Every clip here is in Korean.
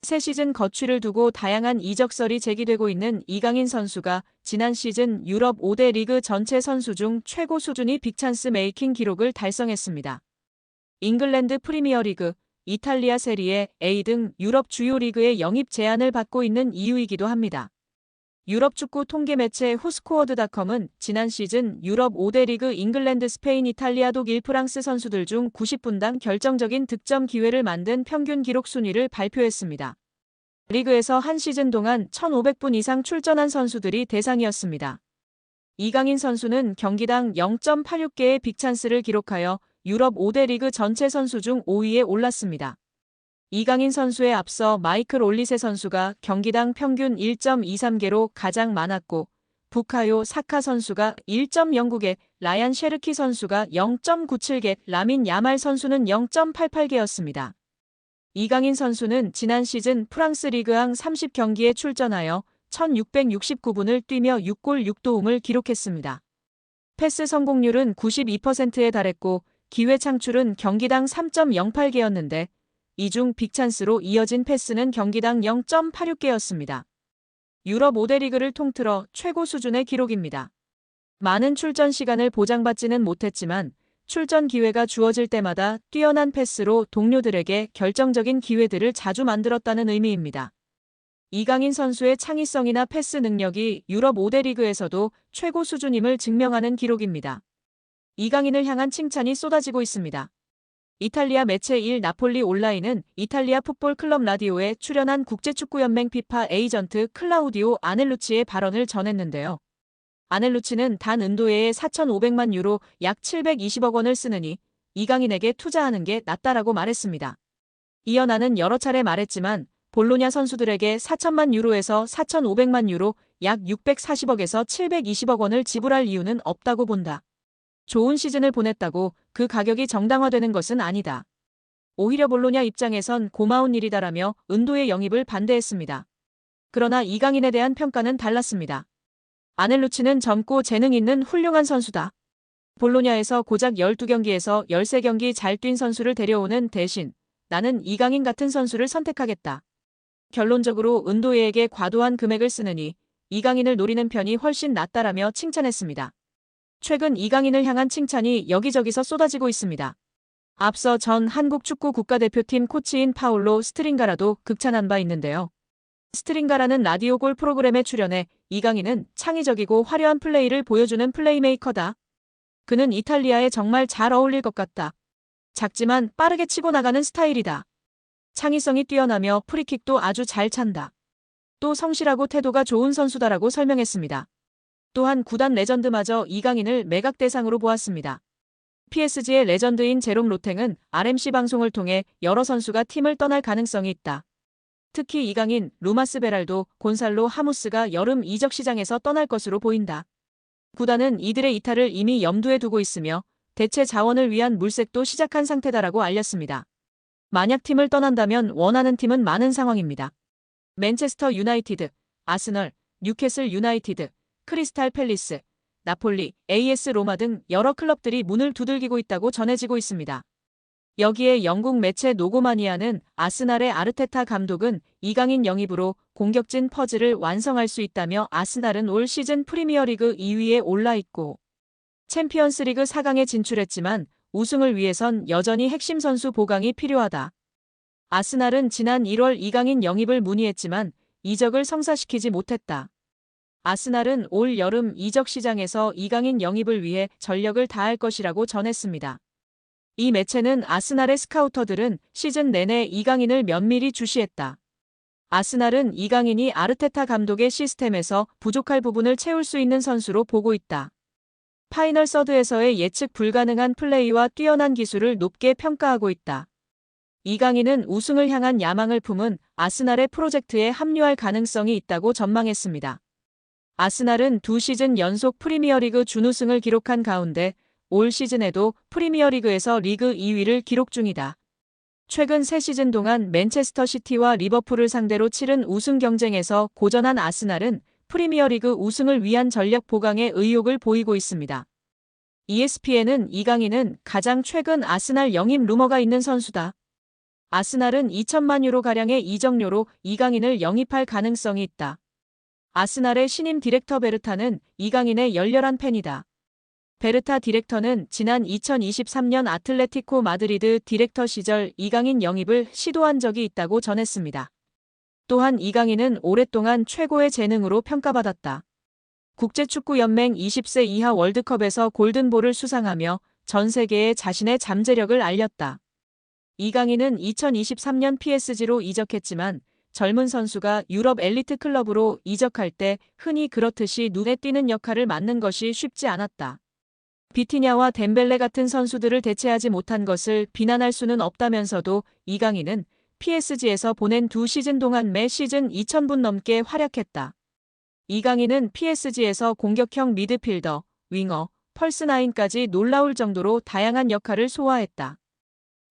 새 시즌 거취를 두고 다양한 이적설이 제기되고 있는 이강인 선수가 지난 시즌 유럽 5대 리그 전체 선수 중 최고 수준의 빅찬스 메이킹 기록을 달성했습니다. 잉글랜드 프리미어리그, 이탈리아 세리에 A 등 유럽 주요 리그의 영입 제한을 받고 있는 이유이기도 합니다. 유럽 축구 통계 매체 후스코어드닷컴은 지난 시즌 유럽 5대 리그 잉글랜드, 스페인, 이탈리아, 독일, 프랑스 선수들 중 90분당 결정적인 득점 기회를 만든 평균 기록 순위를 발표했습니다. 리그에서 한 시즌 동안 1,500분 이상 출전한 선수들이 대상이었습니다. 이강인 선수는 경기당 0.86개의 빅찬스를 기록하여 유럽 5대 리그 전체 선수 중 5위에 올랐습니다. 이강인 선수에 앞서 마이클 올리세 선수가 경기당 평균 1.23개로 가장 많았고 부카요 사카 선수가 1.09개, 라얀 셰르키 선수가 0.97개, 라민 야말 선수는 0.88개였습니다. 이강인 선수는 지난 시즌 프랑스 리그앙 30경기에 출전하여 1,669분을 뛰며 6골 6도움을 기록했습니다. 패스 성공률은 92%에 달했고 기회 창출은 경기당 3.08개였는데 이 중 빅찬스로 이어진 패스는 경기당 0.86개였습니다. 유럽 5대 리그를 통틀어 최고 수준의 기록입니다. 많은 출전 시간을 보장받지는 못했지만 출전 기회가 주어질 때마다 뛰어난 패스로 동료들에게 결정적인 기회들을 자주 만들었다는 의미입니다. 이강인 선수의 창의성이나 패스 능력이 유럽 5대 리그에서도 최고 수준임을 증명하는 기록입니다. 이강인을 향한 칭찬이 쏟아지고 있습니다. 이탈리아 매체 일 나폴리 온라인은 이탈리아 풋볼 클럽 라디오에 출연한 국제축구연맹 피파 에이전트 클라우디오 아넬루치의 발언을 전했는데요. 아넬루치는 단 은도예에 4,500만 유로 약 720억 원을 쓰느니 이강인에게 투자하는 게 낫다라고 말했습니다. 이어 나는 여러 차례 말했지만 볼로냐 선수들에게 4천만 유로에서 4,500만 유로 약 640억에서 720억 원을 지불할 이유는 없다고 본다. 좋은 시즌을 보냈다고 그 가격이 정당화되는 것은 아니다. 오히려 볼로냐 입장에선 고마운 일이다라며 은도의 영입을 반대했습니다. 그러나 이강인에 대한 평가는 달랐습니다. 아넬루치는 젊고 재능 있는 훌륭한 선수다. 볼로냐에서 고작 12경기에서 13경기 잘 뛴 선수를 데려오는 대신 나는 이강인 같은 선수를 선택하겠다. 결론적으로 은도에게 과도한 금액을 쓰느니 이강인을 노리는 편이 훨씬 낫다라며 칭찬했습니다. 최근 이강인을 향한 칭찬이 여기저기서 쏟아지고 있습니다. 앞서 전 한국 축구 국가대표팀 코치인 파울로 스트링가라도 극찬한 바 있는데요. 스트링가라는 라디오 골 프로그램에 출연해 이강인은 창의적이고 화려한 플레이를 보여주는 플레이메이커다. 그는 이탈리아에 정말 잘 어울릴 것 같다. 작지만 빠르게 치고 나가는 스타일이다. 창의성이 뛰어나며 프리킥도 아주 잘 찬다. 또 성실하고 태도가 좋은 선수다라고 설명했습니다. 또한 구단 레전드마저 이강인을 매각 대상으로 보았습니다. PSG의 레전드인 제롬 로탱은 RMC 방송을 통해 여러 선수가 팀을 떠날 가능성이 있다. 특히 이강인, 루마스 베랄도, 곤살로 하무스가 여름 이적 시장에서 떠날 것으로 보인다. 구단은 이들의 이탈을 이미 염두에 두고 있으며 대체 자원을 위한 물색도 시작한 상태다라고 알렸습니다. 만약 팀을 떠난다면 원하는 팀은 많은 상황입니다. 맨체스터 유나이티드, 아스널, 뉴캐슬 유나이티드, 크리스탈 팰리스, 나폴리, AS 로마 등 여러 클럽들이 문을 두들기고 있다고 전해지고 있습니다. 여기에 영국 매체 노고마니아는 아스날의 아르테타 감독은 이강인 영입으로 공격진 퍼즐을 완성할 수 있다며 아스날은 올 시즌 프리미어리그 2위에 올라 있고 챔피언스리그 4강에 진출했지만 우승을 위해선 여전히 핵심 선수 보강이 필요하다. 아스날은 지난 1월 이강인 영입을 문의했지만 이적을 성사시키지 못했다. 아스날은 올 여름 이적 시장에서 이강인 영입을 위해 전력을 다할 것이라고 전했습니다. 이 매체는 아스날의 스카우터들은 시즌 내내 이강인을 면밀히 주시했다. 아스날은 이강인이 아르테타 감독의 시스템에서 부족할 부분을 채울 수 있는 선수로 보고 있다. 파이널 서드에서의 예측 불가능한 플레이와 뛰어난 기술을 높게 평가하고 있다. 이강인은 우승을 향한 야망을 품은 아스날의 프로젝트에 합류할 가능성이 있다고 전망했습니다. 아스날은 2시즌 연속 프리미어리그 준우승을 기록한 가운데 올 시즌에도 프리미어리그에서 리그 2위를 기록 중이다. 최근 3시즌 동안 맨체스터 시티와 리버풀을 상대로 치른 우승 경쟁에서 고전한 아스날은 프리미어리그 우승을 위한 전력 보강에 의욕을 보이고 있습니다. ESPN은 이강인은 가장 최근 아스날 영입 루머가 있는 선수다. 아스날은 2천만 유로가량의 이적료로 이강인을 영입할 가능성이 있다. 아스날의 신임 디렉터 베르타는 이강인의 열렬한 팬이다. 베르타 디렉터는 지난 2023년 아틀레티코 마드리드 디렉터 시절 이강인 영입을 시도한 적이 있다고 전했습니다. 또한 이강인은 오랫동안 최고의 재능으로 평가받았다. 국제축구연맹 20세 이하 월드컵에서 골든볼을 수상하며 전 세계에 자신의 잠재력을 알렸다. 이강인은 2023년 PSG로 이적했지만 젊은 선수가 유럽 엘리트 클럽으로 이적할 때 흔히 그렇듯이 눈에 띄는 역할을 맡는 것이 쉽지 않았다. 비티냐와 덴벨레 같은 선수들을 대체하지 못한 것을 비난할 수는 없다면서도 이강인은 PSG에서 보낸 2시즌 동안 매 시즌 2,000분 넘게 활약했다. 이강인은 PSG에서 공격형 미드필더, 윙어, 펄스9까지 놀라울 정도로 다양한 역할을 소화했다.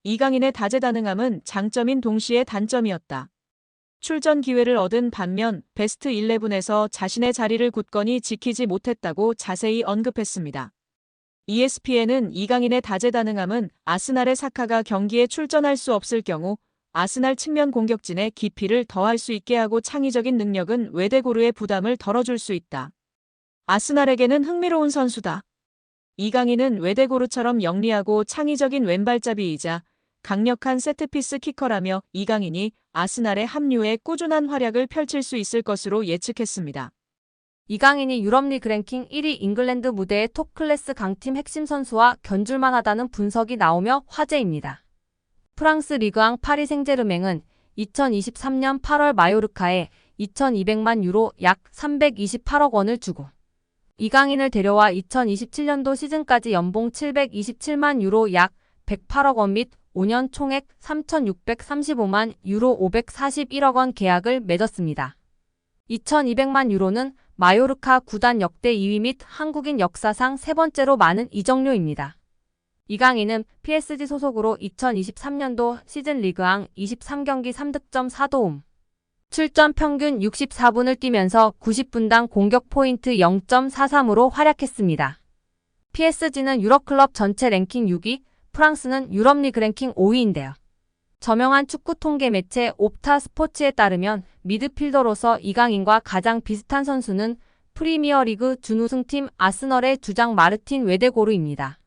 이강인의 다재다능함은 장점인 동시에 단점이었다. 출전 기회를 얻은 반면 베스트 11에서 자신의 자리를 굳건히 지키지 못했다고 자세히 언급했습니다. ESPN은 이강인의 다재다능함은 아스날의 사카가 경기에 출전할 수 없을 경우 아스날 측면 공격진의 깊이를 더할 수 있게 하고 창의적인 능력은 웨데고르의 부담을 덜어줄 수 있다. 아스날에게는 흥미로운 선수다. 이강인은 웨데고르처럼 영리하고 창의적인 왼발잡이이자 강력한 세트피스 키커라며 이강인이 아스날의 합류에 꾸준한 활약을 펼칠 수 있을 것으로 예측했습니다. 이강인이 유럽리그 랭킹 1위 잉글랜드 무대의 톱클래스 강팀 핵심 선수와 견줄만 하다는 분석이 나오며 화제입니다. 프랑스 리그앙 파리 생제르맹은 2023년 8월 마요르카에 2,200만 유로 약 328억 원을 주고 이강인을 데려와 2027년도 시즌까지 연봉 727만 유로 약 108억 원 및 5년 총액 3,635만 유로 541억 원 계약을 맺었습니다. 2,200만 유로는 마요르카 구단 역대 2위 및 한국인 역사상 세 번째로 많은 이적료입니다. 이강인은 PSG 소속으로 2023년도 시즌 리그앙 23경기 3득점 4도움, 출전 평균 64분을 뛰면서 90분당 공격 포인트 0.43으로 활약했습니다. PSG는 유럽클럽 전체 랭킹 6위, 프랑스는 유럽리그 랭킹 5위인데요. 저명한 축구 통계 매체 옵타 스포츠에 따르면 미드필더로서 이강인과 가장 비슷한 선수는 프리미어리그 준우승팀 아스널의 주장 마르틴 웨데고르입니다.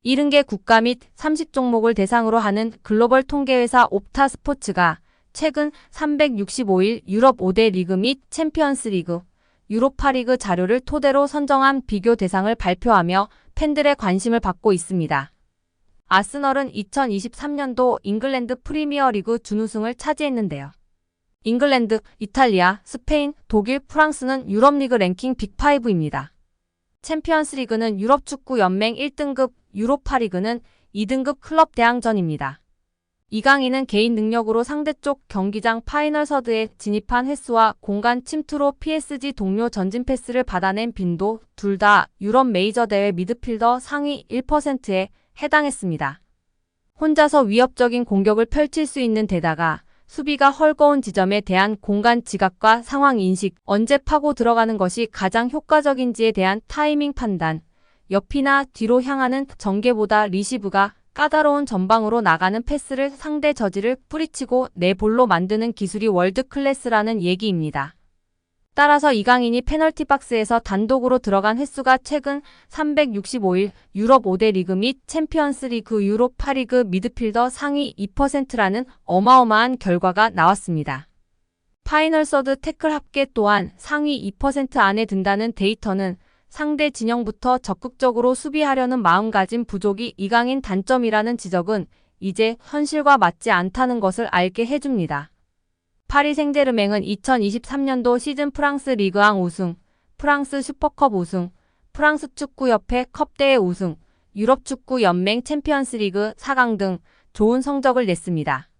70개 국가 및 30종목을 대상으로 하는 글로벌 통계회사 옵타 스포츠가 최근 365일 유럽 5대 리그 및 챔피언스 리그, 유로파리그 자료를 토대로 선정한 비교 대상을 발표하며 팬들의 관심을 받고 있습니다. 아스널은 2023년도 잉글랜드 프리미어리그 준우승을 차지했는데요. 잉글랜드, 이탈리아, 스페인, 독일, 프랑스는 유럽리그 랭킹 빅5입니다. 챔피언스리그는 유럽축구연맹 1등급, 유로파리그는 2등급 클럽 대항전입니다. 이강인은 개인 능력으로 상대쪽 경기장 파이널 서드에 진입한 횟수와 공간 침투로 PSG 동료 전진 패스를 받아낸 빈도 둘 다 유럽 메이저 대회 미드필더 상위 1%에 해당했습니다. 혼자서 위협적인 공격을 펼칠 수 있는 데다가 수비가 헐거운 지점에 대한 공간 지각과 상황 인식, 언제 파고 들어가는 것이 가장 효과적인지에 대한 타이밍 판단, 옆이나 뒤로 향하는 전개보다 리시브가 까다로운 전방으로 나가는 패스를 상대 저지를 뿌리치고 내 볼로 만드는 기술이 월드 클래스라는 얘기입니다. 따라서 이강인이 페널티 박스에서 단독으로 들어간 횟수가 최근 365일 유럽 5대 리그 및 챔피언스 리그 유로파리그 미드필더 상위 2%라는 어마어마한 결과가 나왔습니다. 파이널 서드 태클 합계 또한 상위 2% 안에 든다는 데이터는 상대 진영부터 적극적으로 수비하려는 마음가짐 부족이 이강인 단점이라는 지적은 이제 현실과 맞지 않다는 것을 알게 해줍니다. 파리 생제르맹은 2023년도 시즌 프랑스 리그앙 우승, 프랑스 슈퍼컵 우승, 프랑스 축구협회 컵대회 우승, 유럽축구연맹 챔피언스리그 4강 등 좋은 성적을 냈습니다.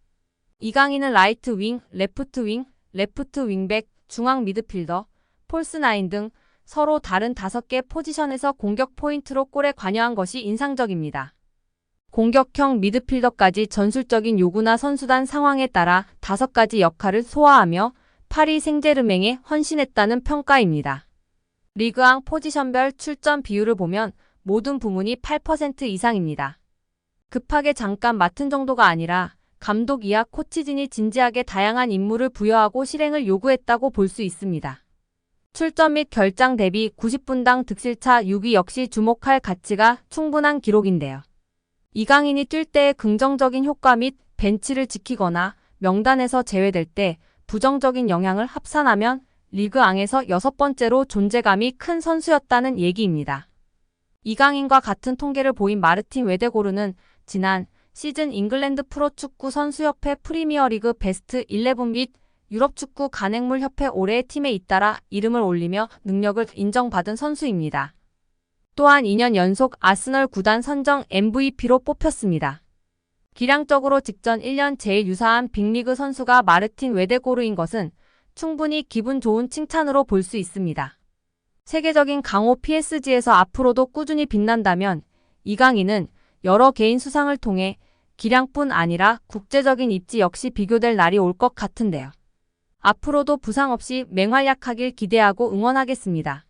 이강인은 라이트 윙, 레프트 윙, 레프트 윙백, 중앙 미드필더, 폴스9 등 서로 다른 5개 포지션에서 공격 포인트로 골에 관여한 것이 인상적입니다. 공격형 미드필더까지 전술적인 요구나 선수단 상황에 따라 5가지 역할을 소화하며 파리 생제르맹에 헌신했다는 평가입니다. 리그앙 포지션별 출전 비율을 보면 모든 부문이 8% 이상입니다. 급하게 잠깐 맡은 정도가 아니라 감독 이하 코치진이 진지하게 다양한 임무를 부여하고 실행을 요구했다고 볼 수 있습니다. 출전 및 결장 대비 90분당 득실차 6위 역시 주목할 가치가 충분한 기록인데요. 이강인이 뛸 때의 긍정적인 효과 및 벤치를 지키거나 명단에서 제외될 때 부정적인 영향을 합산하면 리그앙에서 6번째로 존재감이 큰 선수였다는 얘기입니다. 이강인과 같은 통계를 보인 마르틴 웨데고르는 지난 시즌 잉글랜드 프로축구 선수협회 프리미어리그 베스트 11 및 유럽축구 간행물협회 올해의 팀에 잇따라 이름을 올리며 능력을 인정받은 선수입니다. 또한 2년 연속 아스널 구단 선정 MVP로 뽑혔습니다. 기량적으로 직전 1년 제일 유사한 빅리그 선수가 마르틴 웨데고르인 것은 충분히 기분 좋은 칭찬으로 볼 수 있습니다. 세계적인 강호 PSG에서 앞으로도 꾸준히 빛난다면 이강인은 여러 개인 수상을 통해 기량뿐 아니라 국제적인 입지 역시 비교될 날이 올 것 같은데요. 앞으로도 부상 없이 맹활약하길 기대하고 응원하겠습니다.